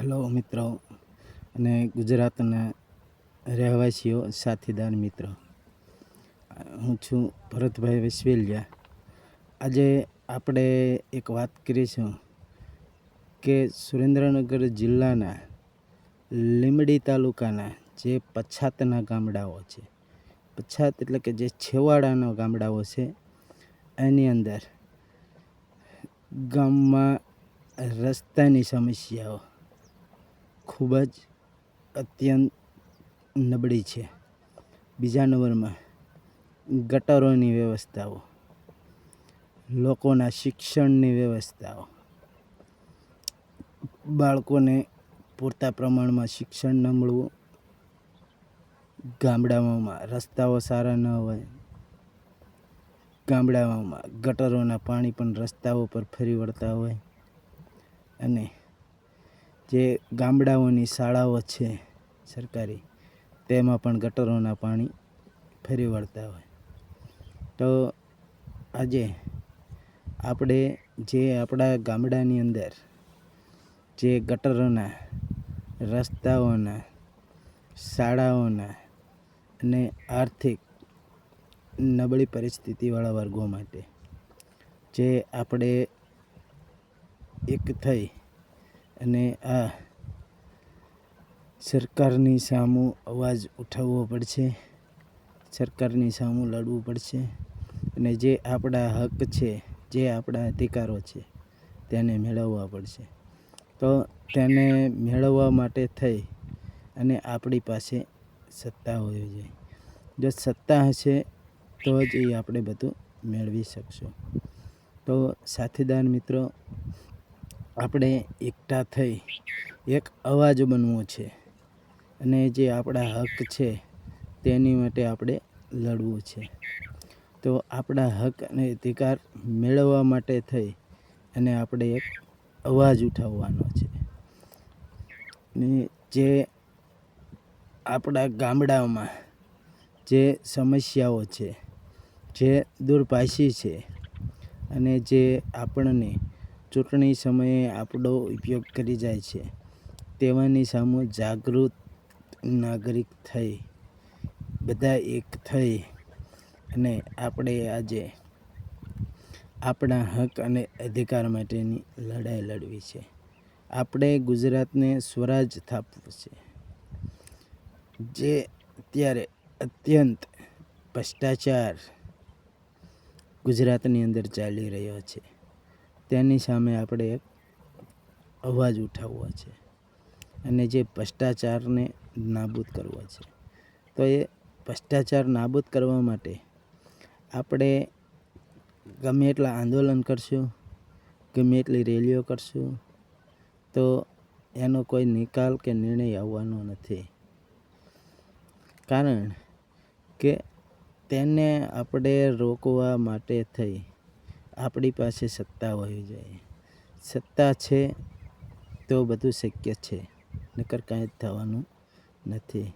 Hello મિત્રો અને ગુજરાતના રહેવાસીઓ સાથીદાર મિત્રો, હું છું ભરતભાઈ વિસવેલિયા. આજે આપણે એક વાત કરીશું કે સુરેન્દ્રનગર જિલ્લાના લીંબડી તાલુકાના જે પછાતના ગામડાઓ છે, પછાત એટલે કે જે છેવાડાના ગામડાઓ છે, એની અંદર ગામમાં રસ્તાની સમસ્યાઓ ખૂબ જ અત્યંત નબળી છે. બીજા નંબરમાં ગટરોની વ્યવસ્થાઓ, લોકોના શિક્ષણની વ્યવસ્થાઓ, બાળકોને પૂરતા પ્રમાણમાં શિક્ષણ ન મળવું, ગામડાઓમાં રસ્તાઓ સારા ન હોય, ગામડાઓમાં ગટરોના પાણી પણ રસ્તાઓ પર ફરી વળતા હોય, અને જે ગામડાઓની શાળાઓ છે સરકારી, તેમાં પણ ગટરોના પાણી ફરી વળતા હોય. તો આજે આપણે જે આપણા ગામડાની અંદર જે ગટરોના, રસ્તાઓના, શાળાઓના અને આર્થિક નબળી પરિસ્થિતિવાળા વર્ગો માટે જે આપણે એક થઈ અને આ સરકારની સામું અવાજ ઉઠાવવો પડશે, સરકારની સામું લડવું પડશે, અને જે આપણા હક છે, જે આપણા અધિકારો છે, તેને મેળવવા પડશે. તો તેને મેળવવા માટે થઈ અને આપણી પાસે સત્તા હોવી જોઈએ. જો સત્તા હશે તો જ એ આપણે બધું મેળવી શકશું. તો સાથીદાર મિત્રો, આપણે એકઠા થઈ એક અવાજ બનવો છે, અને જે આપણા હક છે તેની માટે આપણે લડવું છે. તો આપણા હક અને અધિકાર મેળવવા માટે થઈ અને આપણે એક અવાજ ઉઠાવવાનો છે. ને જે આપણા ગામડાઓમાં જે સમસ્યાઓ છે, જે દૂરભાષી છે, અને જે આપણને ચૂંટણી સમયે આપણો ઉપયોગ કરી જાય છે, તેવાની સામે જાગૃત નાગરિક થઈ બધા એક થઈ અને આપણે આજે આપણા હક અને અધિકાર માટેની લડાઈ લડવી છે. આપણે ગુજરાતને સ્વરાજ સ્થાપવું છે. જે અત્યારે અત્યંત ભ્રષ્ટાચાર ગુજરાતની અંદર ચાલી રહ્યો છે, તેની સામે આપણે એક અવાજ ઉઠાવવો છે, અને જે ભ્રષ્ટાચારને નાબૂદ કરવો છે. તો એ ભ્રષ્ટાચાર નાબૂદ કરવા માટે આપણે ગમે એટલા આંદોલન કરશું, ગમે એટલી રેલીઓ કરશું, તો એનો કોઈ નિકાલ કે નિર્ણય આવવાનો નથી. કારણ કે તેને આપણે રોકવા માટે થઈ આપણી પાસે સત્તા હોવી જોઈએ. સત્તા છે તો બધું શક્ય છે, નકર કાંઈ જ થવાનું નથી.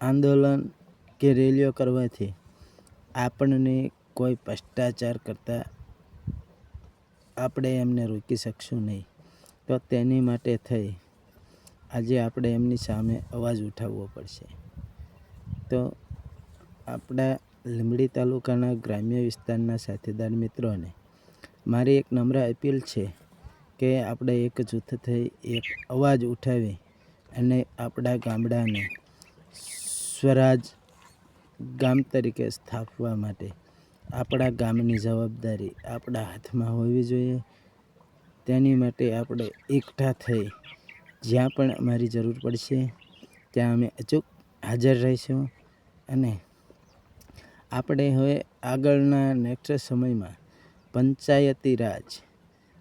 આંદોલન કે રેલીઓ કરવાથી આપણને કોઈ ભ્રષ્ટાચાર કરતાં આપણે એમને રોકી શકશું નહીં. તો તેની માટે થઈ આજે આપણે એમની સામે અવાજ ઉઠાવવો પડશે. તો આપણા લીંબડી તાલુકાના ગ્રામ્ય વિસ્તારના સાથીદાર મિત્રોને મારી એક નમ્ર અપીલ છે કે આપણે એક જૂથ થઈ એક અવાજ ઉઠાવી અને આપણા ગામડાને સ્વરાજ ગામ તરીકે સ્થાપવા માટે આપણા ગામની જવાબદારી આપણા હાથમાં હોવી જોઈએ. તેની માટે આપણે એકઠા થઈ જ્યાં પણ અમારી જરૂર પડશે ત્યાં અમે અચૂક હાજર રહીશું. અને આપણે હવે આગળના નેક્સ્ટ સમયમાં પંચાયતી રાજ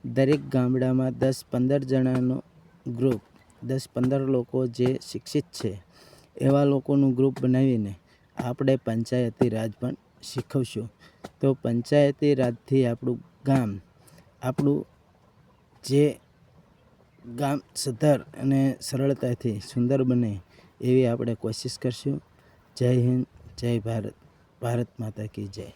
દરેક ગામડામાં 10-15 જણાનું ગ્રુપ, 10-15 લોકો જે શિક્ષિત છે એવા લોકોનું ગ્રુપ બનાવીને આપણે પંચાયતી રાજ પણ શીખવશું. તો પંચાયતી રાજથી આપણું ગામ, આપણું જે ગામ સદ્ધર અને સરળતાથી સુંદર બને એવી આપણે કોશિશ કરશું. જય હિન્દ, જય ભારત, ભારત માતા કી જય.